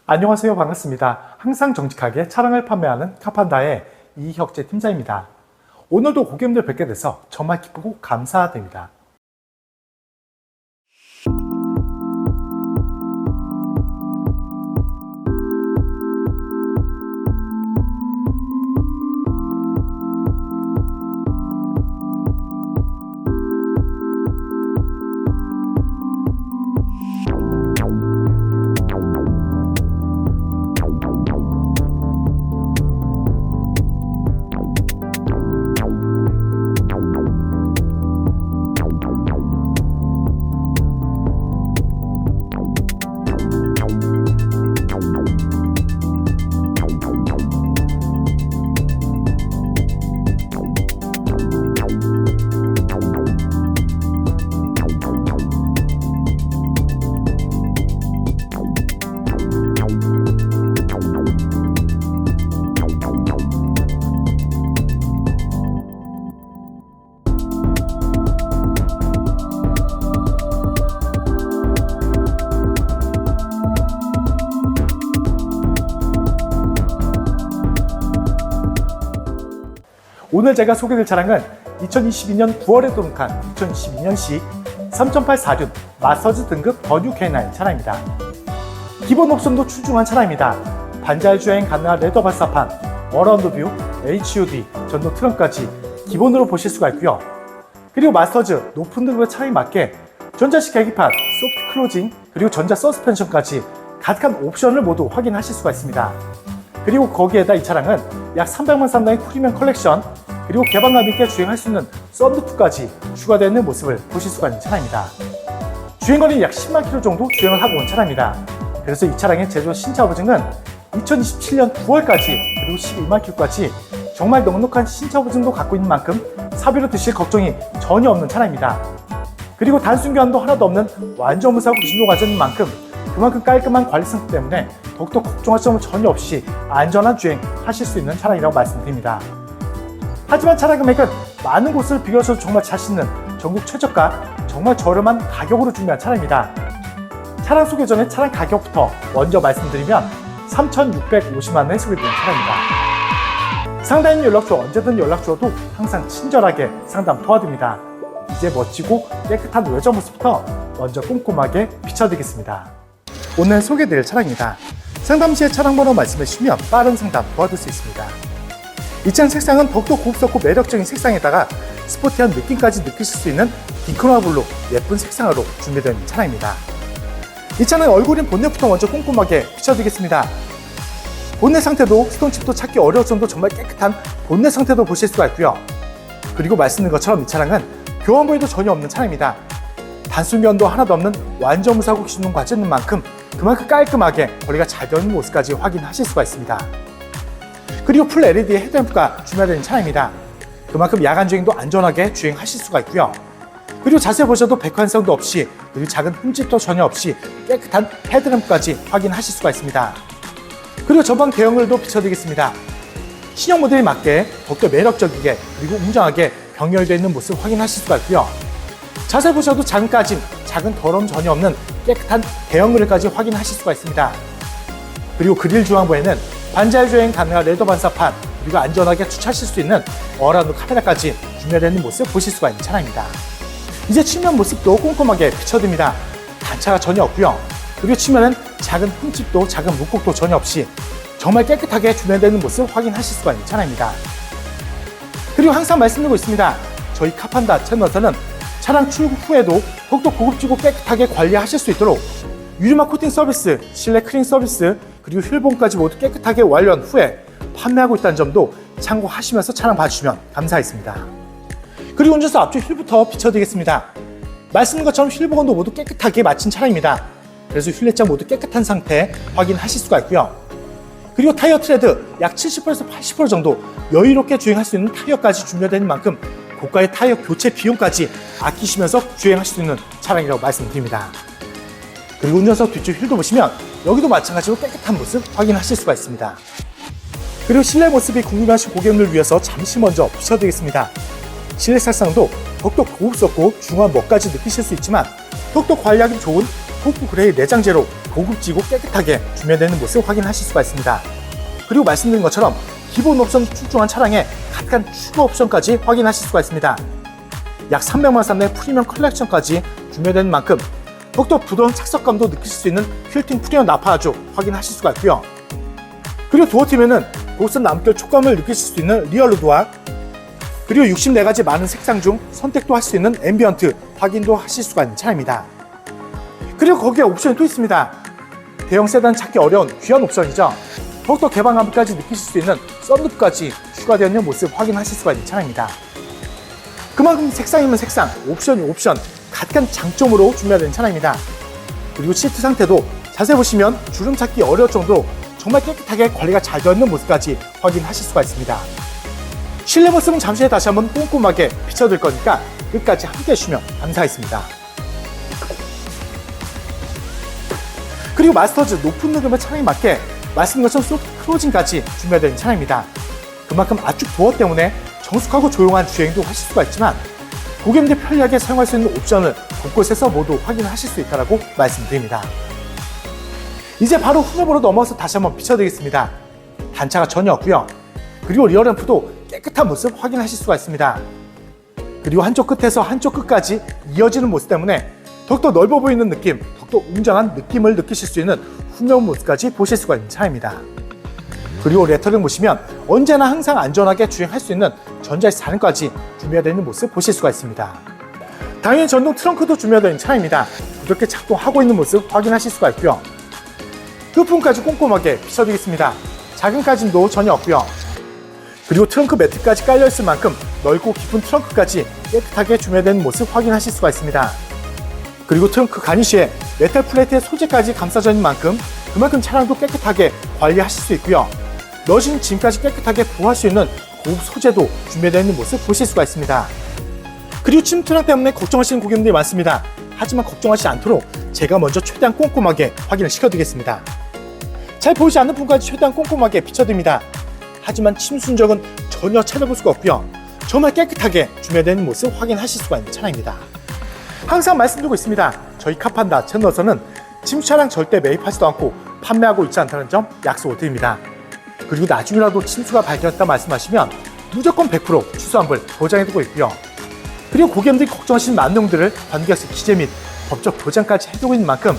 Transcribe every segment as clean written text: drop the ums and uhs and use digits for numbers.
안녕하세요. 반갑습니다. 항상 정직하게 차량을 판매하는 카판다의 이혁재 팀장입니다. 오늘도 고객님들 뵙게 돼서 정말 기쁘고 감사드립니다. 오늘 제가 소개드릴 차량은 2022년 9월에 도입한 2022년식 3.8 4륜 마스터즈 등급 더 뉴 K9 차량입니다. 기본 옵션도 출중한 차량입니다. 반자율 주행 가능한 레더 발사판, 어라운드 뷰, HUD, 전동 트렁크까지 기본으로 보실 수가 있고요. 그리고 마스터즈 높은 등급의 차량에 맞게 전자식 계기판, 소프트 클로징, 그리고 전자 서스펜션까지 가득한 옵션을 모두 확인하실 수가 있습니다. 그리고 거기에다 이 차량은 약 300만 상당의 프리미엄 컬렉션, 그리고 개방감 있게 주행할 수 있는 썬루프까지 추가되어 있는 모습을 보실 수가 있는 차량입니다. 주행거리는 약 10만 km 정도 주행을 하고 온 차량입니다. 그래서 이 차량의 제조 신차 보증은 2027년 9월까지 그리고 12만 km까지 정말 넉넉한 신차 보증도 갖고 있는 만큼 사비로 드실 걱정이 전혀 없는 차량입니다. 그리고 단순 교환도 하나도 없는 완전 무사고 진도 과정인 만큼 그만큼 깔끔한 관리 상태 때문에 더욱더 걱정할 점은 전혀 없이 안전한 주행 하실 수 있는 차량이라고 말씀드립니다. 하지만 차량 금액은 많은 곳을 비교하셔도 정말 자신 있는 전국 최저가 정말 저렴한 가격으로 준비한 차량입니다. 차량 소개 전에 차량 가격부터 먼저 말씀드리면 3,650만 원에 소개되는 차량입니다. 상담인 연락처 언제든 연락 주어도 항상 친절하게 상담 도와드립니다. 이제 멋지고 깨끗한 외장 모습부터 먼저 꼼꼼하게 비춰드리겠습니다. 오늘 소개드릴 차량입니다. 상담 시에 차량 번호 말씀해 주시면 빠른 상담 도와줄 수 있습니다. 이 차량 색상은 더욱더 고급스럽고 매력적인 색상에다가 스포티한 느낌까지 느끼실 수 있는 딩크로나 블루 예쁜 색상으로 준비된 차량입니다. 이 차는 얼굴인 본넷부터 먼저 꼼꼼하게 비춰드리겠습니다. 본넷 상태도 스톤칩도 찾기 어려울 정도 정말 깨끗한 본넷 상태도 보실 수가 있고요. 그리고 말씀드린 것처럼 이 차량은 교환 부위도 전혀 없는 차량입니다. 단순 변도 하나도 없는 완전 무사고 기준은 과정인 만큼 그만큼 깔끔하게 거리가 잘 되는 모습까지 확인하실 수가 있습니다. 그리고 풀 LED 헤드램프가 준비되어 있는 차량입니다. 그만큼 야간 주행도 안전하게 주행하실 수가 있고요. 그리고 자세히 보셔도 백환성도 없이 그리고 작은 흠집도 전혀 없이 깨끗한 헤드램프까지 확인하실 수가 있습니다. 그리고 전방 대형을도 비춰드리겠습니다. 신형 모델에 맞게 더욱더 매력적이게 그리고 웅장하게 병렬되어 있는 모습을 확인하실 수가 있고요. 자세히 보셔도 작은 까짐, 작은 더러움 전혀 없는 깨끗한 대형 그릴까지 확인하실 수가 있습니다. 그리고 그릴 중앙부에는 반자율 주행 가능한 레더 반사판, 그리고 안전하게 주차하실 수 있는 어라운드 카메라까지 준비되어 있는 모습 보실 수가 있는 차량입니다. 이제 측면 모습도 꼼꼼하게 비춰드립니다. 단차가 전혀 없고요. 그리고 측면은 작은 흠집도 작은 물곡도 전혀 없이 정말 깨끗하게 준비되어 있는 모습 확인하실 수가 있는 차량입니다. 그리고 항상 말씀드리고 있습니다. 저희 카판다 채널에서는 차량 출고 후에도 더욱더 고급지고 깨끗하게 관리하실 수 있도록 유리막 코팅 서비스, 실내 클린 서비스, 그리고 휠봉까지 모두 깨끗하게 완료한 후에 판매하고 있다는 점도 참고하시면서 차량 봐주시면 감사하겠습니다. 그리고 운전석 앞쪽 휠부터 비춰드리겠습니다. 말씀드린 것처럼 휠봉도 모두 깨끗하게 마친 차량입니다. 그래서 휠렛장 모두 깨끗한 상태 확인하실 수가 있고요. 그리고 타이어 트레드 약 70%에서 80% 정도 여유롭게 주행할 수 있는 타이어까지 준비되어 있는 만큼 고가의 타이어 교체 비용까지 아끼시면서 주행하실 수 있는 차량이라고 말씀드립니다. 그리고 운전석 뒤쪽 휠도 보시면 여기도 마찬가지로 깨끗한 모습 확인하실 수가 있습니다. 그리고 실내 모습이 궁금하신 고객님을 위해서 잠시 먼저 비춰드리겠습니다. 실내 색상도 더욱더 고급스럽고 중후한 멋까지 느끼실 수 있지만 더욱더 관리하기 좋은 토프 그레이 내장재로 고급지고 깨끗하게 준비되는 모습 확인하실 수가 있습니다. 그리고 말씀드린 것처럼 기본 옵션 출중한 차량에 각각 추가 옵션까지 확인하실 수가 있습니다. 약 300만 원 내 프리미엄 컬렉션까지 준비되는 만큼 더욱더 부드러운 착석감도 느끼실 수 있는 퀼팅 프리미엄 나파가죽 확인하실 수가 있고요. 그리고 도어팀에는 고급스러운 남결 촉감을 느끼실 수 있는 리얼루드와 그리고 64가지 많은 색상 중 선택도 할 수 있는 앰비언트 확인도 하실 수가 있는 차량입니다. 그리고 거기에 옵션이 또 있습니다. 대형 세단 찾기 어려운 귀한 옵션이죠. 더욱더 개방감까지 느끼실 수 있는 썬루프까지 추가되어 있는 모습 확인하실 수가 있는 차량입니다. 그만큼 색상이면 색상, 옵션이 옵션, 각각 장점으로 준비되어 있는 차량입니다. 그리고 시트 상태도 자세히 보시면 주름 찾기 어려울 정도로 정말 깨끗하게 관리가 잘 되어 있는 모습까지 확인하실 수가 있습니다. 실내 모습은 잠시 후에 다시 한번 꼼꼼하게 비춰드릴 거니까 끝까지 함께 해주시면 감사하겠습니다. 그리고 마스터즈 높은 느낌의 차량에 맞게 말씀드린 것처럼 소프트 클로징까지 준비되어 있는 차량입니다. 그만큼 압축 도어 때문에 정숙하고 조용한 주행도 하실 수가 있지만 고객님들 편리하게 사용할 수 있는 옵션을 곳곳에서 모두 확인하실 수 있다고 말씀드립니다. 이제 바로 후면으로 넘어서 다시 한번 비춰드리겠습니다. 단차가 전혀 없고요. 그리고 리어램프도 깨끗한 모습 확인하실 수가 있습니다. 그리고 한쪽 끝에서 한쪽 끝까지 이어지는 모습 때문에 더욱더 넓어 보이는 느낌, 더욱더 웅장한 느낌을 느끼실 수 있는 후면 모습까지 보실 수가 있는 차입니다. 그리고 레터링 보시면 언제나 항상 안전하게 주행할 수 있는 전자식 사륜까지 준비되어 있는 모습 보실 수가 있습니다. 당연히 전동 트렁크도 준비되어 있는 차입니다. 부드럽게 작동하고 있는 모습 확인하실 수가 있고요. 부품까지 꼼꼼하게 비춰드리겠습니다. 작은 까짐도 전혀 없고요. 그리고 트렁크 매트까지 깔려있을 만큼 넓고 깊은 트렁크까지 깨끗하게 준비된 모습 확인하실 수가 있습니다. 그리고 트렁크 가니쉬에 메탈 플레이트의 소재까지 감싸져 있는 만큼 그만큼 차량도 깨끗하게 관리하실 수 있고요. 넣으신 짐까지 깨끗하게 보호할 수 있는 고급 소재도 준비되어 있는 모습 보실 수가 있습니다. 그리고 침투량 때문에 걱정하시는 고객님들이 많습니다. 하지만 걱정하지 않도록 제가 먼저 최대한 꼼꼼하게 확인을 시켜드리겠습니다. 잘 보이지 않는 부분까지 최대한 꼼꼼하게 비춰드립니다. 하지만 침수 흔적은 전혀 찾아볼 수가 없고요. 정말 깨끗하게 준비되어 있는 모습 확인하실 수가 있는 차량입니다. 항상 말씀드리고 있습니다. 저희 카판다 채널에서는 침수 차량 절대 매입하지도 않고 판매하고 있지 않다는 점 약속을 드립니다. 그리고 나중이라도 침수가 발견했다 말씀하시면 무조건 100% 추수환불 보장해두고 있고요. 그리고 고객님들이 걱정하시는 많은 내용들을 관계약서 기재 및 법적 보장까지 해두고 있는 만큼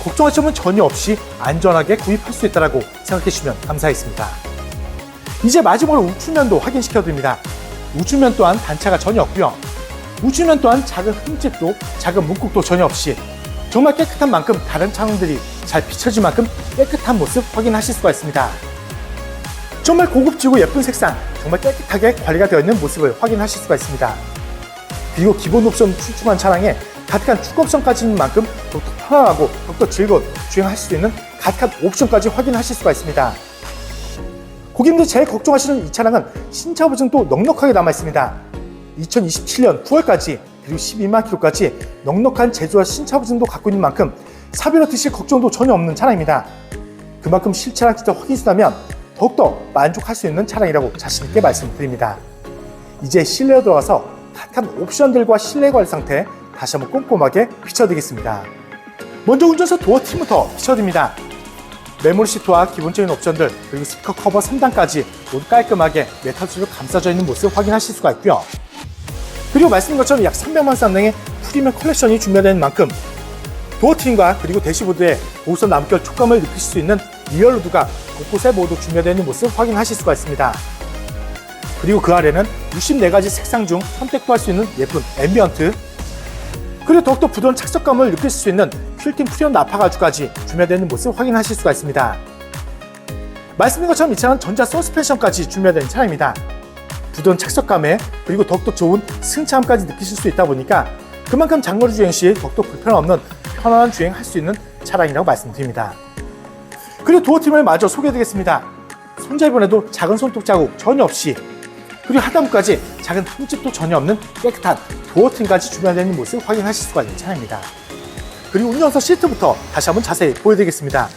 걱정하실 점은 전혀 없이 안전하게 구입할 수 있다고 생각해 주시면 감사하겠습니다. 이제 마지막으로 우측면도 확인시켜드립니다. 우측면 또한 단차가 전혀 없고요. 우측면 또한 작은 흠집도 작은 문콕도 전혀 없이 정말 깨끗한 만큼 다른 차량들이 잘 비춰질 만큼 깨끗한 모습 확인하실 수가 있습니다. 정말 고급지고 예쁜 색상, 정말 깨끗하게 관리가 되어 있는 모습을 확인하실 수가 있습니다. 그리고 기본 옵션 출중한 차량에 가득한 추가 옵션까지 있는 만큼 더욱더 편안하고 더욱더 즐거운 주행하실 수 있는 가득한 옵션까지 확인하실 수가 있습니다. 고객님들 제일 걱정하시는 이 차량은 신차 보증도 넉넉하게 남아있습니다. 2027년 9월까지 그리고 12만 킬로까지 넉넉한 제조와 신차 보증도 갖고 있는 만큼 사비로 드실 걱정도 전혀 없는 차량입니다. 그만큼 실차량 직접 확인하시다면 더욱더 만족할 수 있는 차량이라고 자신있게 말씀드립니다. 이제 실내로 들어가서 각각 옵션들과 실내 관리 상태 다시 한번 꼼꼼하게 비춰드리겠습니다. 먼저 운전석 도어팀부터 비춰드립니다. 메모리 시트와 기본적인 옵션들 그리고 스피커 커버 3단까지 모두 깔끔하게 메탈줄로 감싸져 있는 모습 확인하실 수가 있고요. 그리고 말씀드린 것처럼 약 300만 쌍능의 프리미엄 컬렉션이 준비되는 만큼 도어팀과 그리고 대시보드에 고급선 남결 촉감을 느끼실 수 있는 리얼루드가 곳곳에 모두 준비되어 있는 모습 확인하실 수가 있습니다. 그리고 그 아래는 64가지 색상 중 선택도 할 수 있는 예쁜 앰비언트 그리고 더욱더 부드러운 착석감을 느끼실 수 있는 퀼팅 프리미엄 나파 가죽까지 준비되어 있는 모습 확인하실 수가 있습니다. 말씀드린 것처럼 이 차량은 전자 서스펜션까지 준비되어 있는 차량입니다. 부드러운 착석감에 그리고 더욱더 좋은 승차감까지 느끼실 수 있다 보니까 그만큼 장거리 주행 시 더욱더 불편 없는 편안한 주행할 수 있는 차량이라고 말씀드립니다. 그리고 도어팀을 마저 소개해드리겠습니다. 손잡이번에도 작은 손톱 자국 전혀 없이 그리고 하단부까지 작은 흠집도 전혀 없는 깨끗한 도어팀까지 준비되어 있는 모습 확인하실 수가 있는 차량입니다. 그리고 운전석 시트부터 다시 한번 자세히 보여드리겠습니다.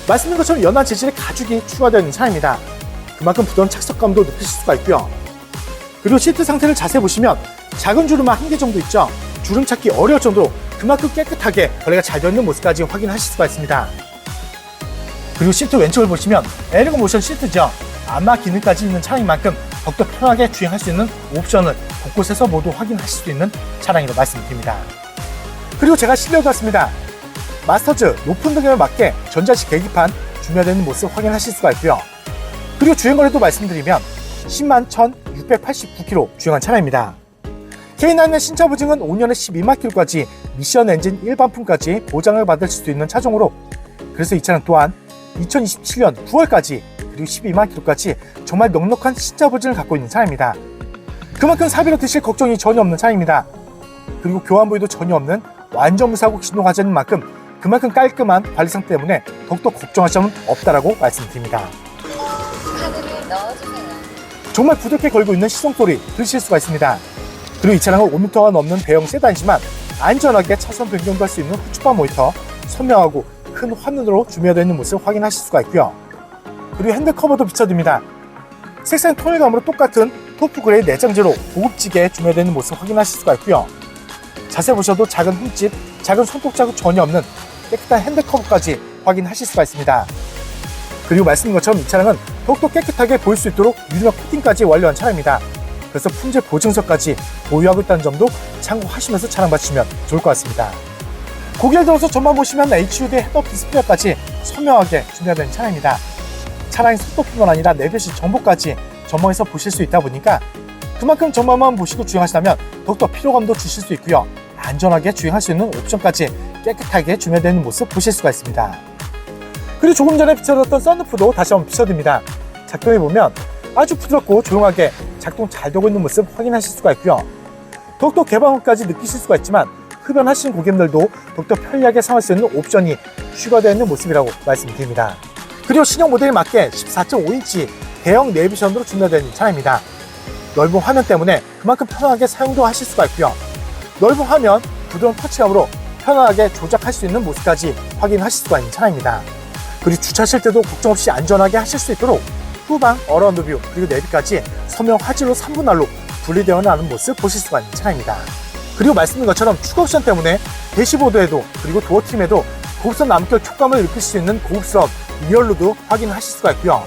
말씀드린 것처럼 연한 재질의 가죽이 추가되어 있는 차량입니다. 그만큼 부드러운 착석감도 느끼실 수가 있고요. 그리고 시트 상태를 자세히 보시면 작은 주름만 한 개 정도 있죠. 주름 찾기 어려울 정도로 그만큼 깨끗하게 관리가 잘 되어 있는 모습까지 확인하실 수가 있습니다. 그리고 시트 왼쪽을 보시면 에르고 모션 시트죠. 안마 기능까지 있는 차량인 만큼 더욱더 편하게 주행할 수 있는 옵션을 곳곳에서 모두 확인하실 수 있는 차량이라고 말씀드립니다. 그리고 제가 실내해봤습니다. 마스터즈 높은 등급에 맞게 전자식 계기판 준비되어 있는 모습 확인하실 수가 있고요. 그리고 주행거리도 말씀드리면 10만 1689km 주행한 차량입니다. K9의 신차 보증은 5년에 12만 km까지 미션 엔진 일반품까지 보장을 받을 수 있는 차종으로, 그래서 이 차량 또한 2027년 9월까지 그리고 12만 km까지 정말 넉넉한 신차 보증을 갖고 있는 차량입니다. 그만큼 사비로 드실 걱정이 전혀 없는 차량입니다. 그리고 교환 부위도 전혀 없는 완전 무사고 기존 과정인 만큼 그만큼 깔끔한 관리상 때문에 더욱더 걱정할 점은 없다라고 말씀드립니다. 카드를 넣어주세요. 정말 부드럽게 걸고 있는 시동소리 들으실 수가 있습니다. 그리고 이 차량은 5m가 넘는 대형 세단이지만 안전하게 차선 변경도 할 수 있는 후측방 모니터, 선명하고 큰 화면으로 준비되어 있는 모습을 확인하실 수가 있고요. 그리고 핸들 커버도 비춰드립니다. 색상 통일감으로 똑같은 토프 그레이 내장재로 고급지게 준비되어 있는 모습을 확인하실 수가 있고요. 자세히 보셔도 작은 흠집, 작은 손톱 자국 전혀 없는 깨끗한 핸들 커버까지 확인하실 수가 있습니다. 그리고 말씀드린 것처럼 이 차량은 더욱더 깨끗하게 보일 수 있도록 유리막 코팅까지 완료한 차량입니다. 그래서 품질 보증서까지 보유하고 있다는 점도 참고하시면서 차량 봐주시면 좋을 것 같습니다. 고개를 들어서 전만 보시면 HUD 헤드업 디스플레이까지 선명하게 준비된 차량입니다. 차량의 속도뿐만 아니라 내비시 정보까지 전방에서 보실 수 있다 보니까 그만큼 전방만 보시고 주행하시다면 더욱더 피로감도 주실 수 있고요. 안전하게 주행할 수 있는 옵션까지 깨끗하게 준비되는 모습 보실 수가 있습니다. 그리고 조금 전에 비춰졌던 썬루프도 다시 한번 비춰드립니다. 작동해보면 아주 부드럽고 조용하게 작동 잘 되고 있는 모습 확인하실 수가 있고요. 더욱더 개방 후까지 느끼실 수가 있지만 흡연하시는 고객님들도 더욱더 편리하게 사용할 수 있는 옵션이 추가되어 있는 모습이라고 말씀드립니다. 그리고 신형 모델에 맞게 14.5인치 대형 내비션으로 준비되어 차량입니다. 넓은 화면 때문에 그만큼 편하게 사용도 하실 수가 있고요. 넓은 화면, 부드러운 터치감으로 편안하게 조작할 수 있는 모습까지 확인하실 수가 있는 차량입니다. 그리고 주차하실 때도 걱정 없이 안전하게 하실 수 있도록 후방 어라운드 뷰 그리고 내비까지 선명 화질로 3분할로 분리되어 나가는 모습 보실 수가 있는 차량입니다. 그리고 말씀드린 것처럼 추가 옵션 때문에 대시보드에도 그리고 도어 트림에도 고급스러운 남결 촉감을 느낄 수 있는 고급스러운 리얼루도 확인하실 수가 있고요.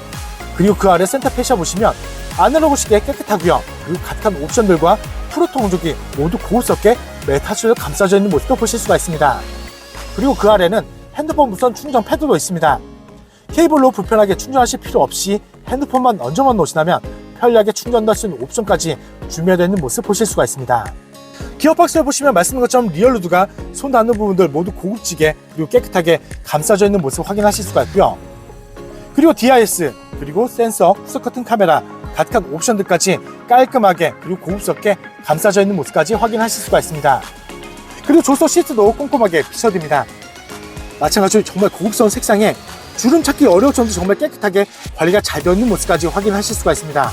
그리고 그 아래 센터 페시아 보시면 아날로그식에 깨끗하고요. 그리고 가득한 옵션들과 프로토 공조기 모두 고급스럽게 메탈줄로 감싸져 있는 모습도 보실 수가 있습니다. 그리고 그 아래는 핸드폰 무선 충전 패드도 있습니다. 케이블로 불편하게 충전하실 필요 없이 핸드폰만 얹어만 놓으시다면 편리하게 충전할 수 있는 옵션까지 준비되어 있는 모습 보실 수가 있습니다. 기어박스에 보시면 말씀드린 것처럼 리얼루드가 손 닿는 부분들 모두 고급지게 그리고 깨끗하게 감싸져 있는 모습 확인하실 수가 있고요. 그리고 DIS 그리고 센서, 후속 커튼 카메라 가득한 옵션들까지 깔끔하게 그리고 고급스럽게 감싸져 있는 모습까지 확인하실 수가 있습니다. 그리고 조수석 시트도 꼼꼼하게 비춰드립니다. 마찬가지로 정말 고급스러운 색상에 주름 찾기 어려울 정도 정말 깨끗하게 관리가 잘 되어 있는 모습까지 확인하실 수가 있습니다.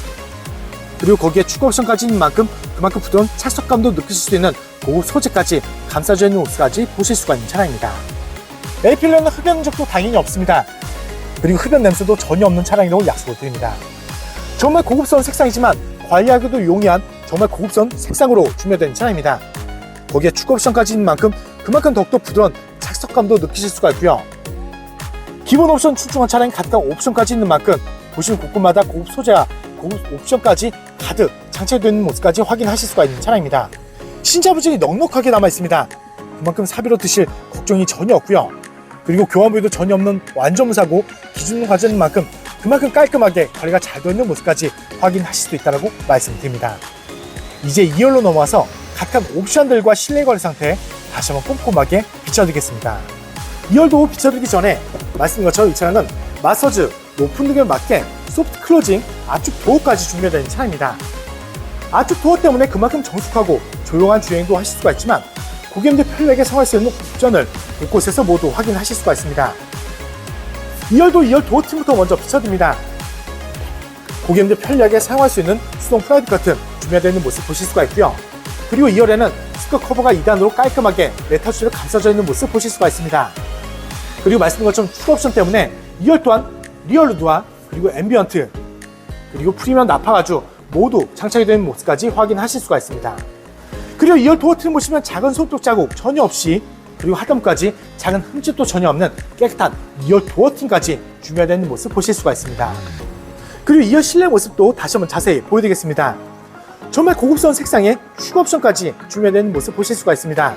그리고 거기에 추가 옵션까지 있는 만큼 그만큼 부드러운 찰떡감도 느끼실 수 있는 고급 소재까지 감싸져 있는 모습까지 보실 수가 있는 차량입니다. 에이필러는 흡연 흔적도 당연히 없습니다. 그리고 흡연 냄새도 전혀 없는 차량이라고 약속을 드립니다. 정말 고급스러운 색상이지만 관리하기도 용이한 정말 고급스러운 색상으로 준비된 차량입니다. 거기에 추가 옵션까지 있는 만큼 그만큼 더욱더 부드러운 착석감도 느끼실 수가 있고요. 기본 옵션 출중한 차량이 가득한 옵션까지 있는 만큼 보시는 곳곳마다 고급 소재와 고급 옵션까지 가득 장착되어 있는 모습까지 확인하실 수가 있는 차량입니다. 신차 부질이 넉넉하게 남아 있습니다. 그만큼 사비로 드실 걱정이 전혀 없고요. 그리고 교환 부위도 전혀 없는 완전 무사고 기준 과정인 만큼 그만큼 깔끔하게 관리가 잘 되어 있는 모습까지 확인하실 수 있다고 말씀드립니다. 이제 2열로 넘어와서 각각 옵션들과 실내 관리 상태 다시 한번 꼼꼼하게 비춰드리겠습니다. 2열도 비춰드리기 전에 말씀드린 것처럼 이 차량은 마서즈 높은 등급에 맞게 소프트 클로징 압축 도어까지 준비되어 있는 차량입니다. 압축 도어 때문에 그만큼 정숙하고 조용한 주행도 하실 수가 있지만 고객님들 편리하게 사용할 수 있는 옵션을 곳곳에서 모두 확인하실 수가 있습니다. 2열도 2열 도어 트림부터 먼저 비춰드립니다. 고객님들 편리하게 사용할 수 있는 수동 프라이빗 커튼 준비되어 있는 모습 보실 수가 있고요. 그리고 2열에는 스커 커버가 2단으로 깔끔하게 메탈줄로 감싸져 있는 모습 보실 수가 있습니다. 그리고 말씀드린 것처럼 추가 옵션 때문에 2열 또한 리얼루드와 그리고 앰비언트 그리고 프리미엄 나파가죽 모두 장착이 되는 모습까지 확인하실 수가 있습니다. 그리고 2열 도어트림 보시면 작은 손톱 자국 전혀 없이, 그리고 하단부까지 작은 흠집도 전혀 없는 깨끗한 2열 도어트림까지 준비되어 있는 모습 보실 수가 있습니다. 그리고 2열 실내 모습도 다시 한번 자세히 보여드리겠습니다. 정말 고급스러운 색상의 슈거 옵션까지 준비되어 있는 모습 보실 수가 있습니다.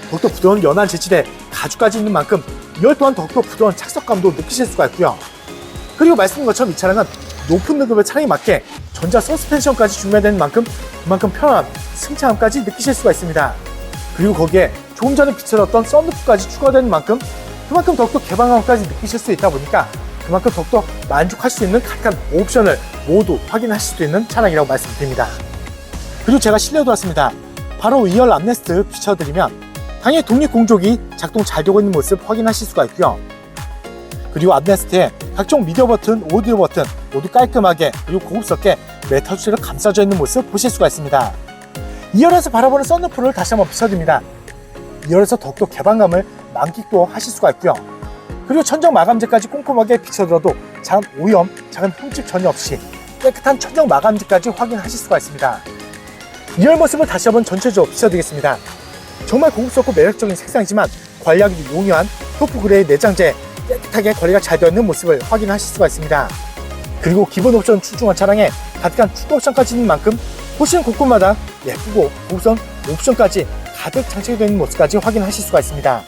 더욱더 부드러운 연한 재질의 가죽까지 있는 만큼 2열 또한 더욱더 부드러운 착석감도 느끼실 수가 있고요. 그리고 말씀드린 것처럼 이 차량은 높은 등급의 차량에 맞게 전자 서스펜션까지 준비되는 만큼 그만큼 편안함, 승차감까지 느끼실 수가 있습니다. 그리고 거기에 조금 전에 비춰졌던 썬루프까지 추가되는 만큼 그만큼 더욱더 개방감까지 느끼실 수 있다 보니까 그만큼 더욱더 만족할 수 있는 각각 옵션을 모두 확인하실 수 있는 차량이라고 말씀드립니다. 그리고 제가 실내로 들어왔습니다. 바로 2열 암레스트 비춰드리면 당연히 독립공조기 작동 잘 되고 있는 모습 확인하실 수가 있고요. 그리고 암레스트에 각종 미디어 버튼, 오디오 버튼 모두 깔끔하게 그리고 고급스럽게 메탈 수제로 감싸져 있는 모습 보실 수가 있습니다. 2열에서 바라보는 썬루프를 다시 한번 비춰드립니다. 2열에서 더욱더 개방감을 만끽도 하실 수가 있고요. 그리고 천정 마감재까지 꼼꼼하게 비춰들어도 작은 오염, 작은 흠집 전혀 없이 깨끗한 천정 마감재까지 확인하실 수가 있습니다. 2열 모습을 다시 한번 전체적으로 비춰드리겠습니다. 정말 고급스럽고 매력적인 색상이지만 관리하기 용이한 토프 그레이 내장재 깨끗하게 관리가 잘 되어 있는 모습을 확인하실 수가 있습니다. 그리고 기본 옵션 출중한 차량에 가득한 추가 옵션까지 있는 만큼 보시는 곳곳마다 예쁘고 고급스러운 옵션까지 가득 장착되어 있는 모습까지 확인하실 수가 있습니다.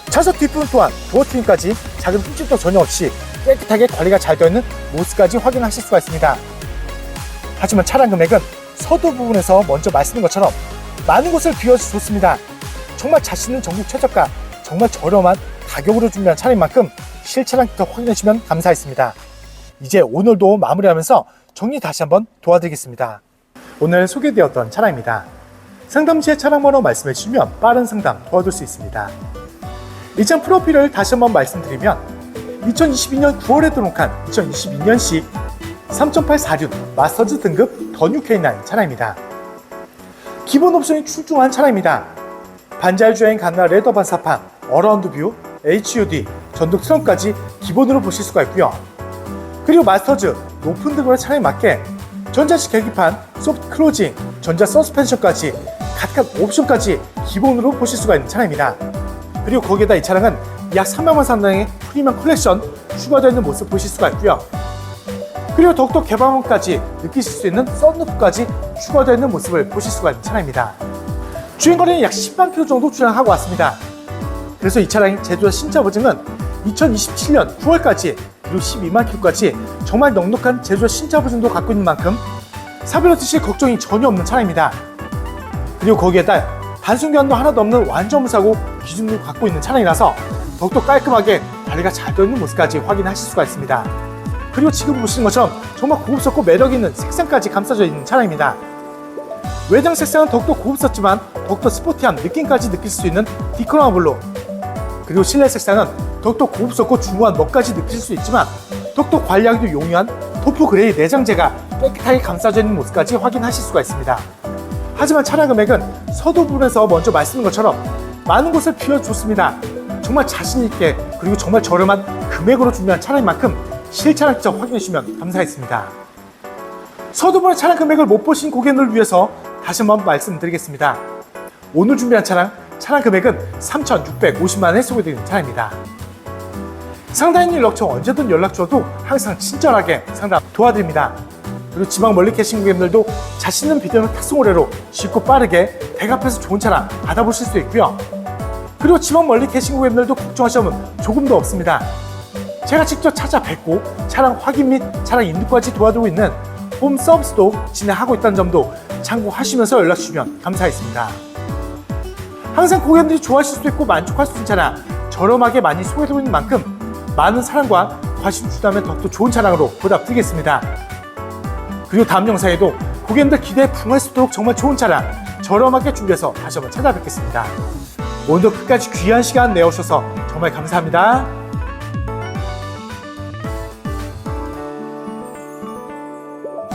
차석 뒷부분 또한 도어 트림까지 작은 흠집도 전혀 없이 깨끗하게 관리가 잘 되어 있는 모습까지 확인하실 수가 있습니다. 하지만 차량 금액은 서두 부분에서 먼저 말씀드린 것처럼 많은 곳을 비워줬습니다. 정말 자신 있는 전국 최저가, 정말 저렴한 가격으로 준비한 차량인 만큼 실차량부터 확인해 주시면 감사하겠습니다. 이제 오늘도 마무리하면서 정리 다시 한번 도와드리겠습니다. 오늘 소개되었던 차량입니다. 상담 시에 차량 번호 말씀해 주시면 빠른 상담 도와줄 수 있습니다. 이 차량 프로필을 다시 한번 말씀드리면 2022년 9월에 등록한 2022년식 3.8 4륜 마스터즈 등급 더 뉴 K9 차량입니다. 기본 옵션이 출중한 차량입니다. 반자율 주행 가능한 레더 반사판, 어라운드 뷰, HUD, 전동 트렁크까지 기본으로 보실 수가 있고요. 그리고 마스터즈 높은 등급의 차량에 맞게 전자식 계기판, 소프트 클로징, 전자 서스펜션까지 각각 옵션까지 기본으로 보실 수가 있는 차량입니다. 그리고 거기에다 이 차량은 약 300만 원 상당의 프리미엄 컬렉션 추가되어 있는 모습 보실 수가 있고요. 그리고 더욱더 개방감까지 느끼실 수 있는 썬루프까지 추가되어 있는 모습을 보실 수가 있는 차량입니다. 주행거리는 약 10만 km 정도 주행하고 왔습니다. 그래서 이 차량의 제조사 신차 보증은 2027년 9월까지 그리고 12만 km까지 정말 넉넉한 제조사 신차 보증도 갖고 있는 만큼 사별 없이 걱정이 전혀 없는 차량입니다. 그리고 거기에다 단순 교환도 하나도 없는 완전 무사고 기준을 갖고 있는 차량이라서 더욱더 깔끔하게 관리가 잘 되어 있는 모습까지 확인하실 수가 있습니다. 그리고 지금 보시는 것처럼 정말 고급스럽고 매력 있는 색상까지 감싸져 있는 차량입니다. 외장 색상은 더욱더 고급스럽지만 더욱더 스포티한 느낌까지 느낄 수 있는 디크로마 블루, 그리고 실내 색상은 더욱더 고급스럽고 중후한 멋까지 느낄 수 있지만 더욱더 관리하기도 용이한 토프 그레이 내장재가 깨끗하게 감싸져 있는 모습까지 확인하실 수가 있습니다. 하지만 차량 금액은 서두 부분에서 먼저 말씀드린 것처럼 많은 곳을 비워줬습니다. 정말 자신있게 그리고 정말 저렴한 금액으로 준비한 차량인 만큼 실차량 직접 확인해 주시면 감사하겠습니다. 서두 부분의 차량 금액을 못 보신 고객님을 위해서 다시 한번 말씀드리겠습니다. 오늘 준비한 차량 금액은 3,650만 원에 소개드리는 차량입니다. 상담인 럭처 언제든 연락 주어도 항상 친절하게 상담 도와드립니다. 그리고 지방 멀리 계신 고객님들도 자신 있는 비대면 탁송거래로 쉽고 빠르게 댁 앞에서 좋은 차량 받아보실 수 있고요. 그리고 지방 멀리 계신 고객님들도 걱정하시면 조금도 없습니다. 제가 직접 찾아뵙고 차량 확인 및 차량 인도까지 도와주고 있는 홈 서비스도 진행하고 있다는 점도 참고하시면서 연락 주시면 감사하겠습니다. 항상 고객님들이 좋아하실 수도 있고 만족할 수 있는 차량 저렴하게 많이 소개되고 있는 만큼 많은 사랑과 관심 주시다면 더욱더 좋은 차량으로 보답드리겠습니다. 그리고 다음 영상에도 고객님들 기대에 부응할 수 있도록 정말 좋은 차량 저렴하게 준비해서 다시 한번 찾아뵙겠습니다. 오늘도 끝까지 귀한 시간 내어주셔서 정말 감사합니다.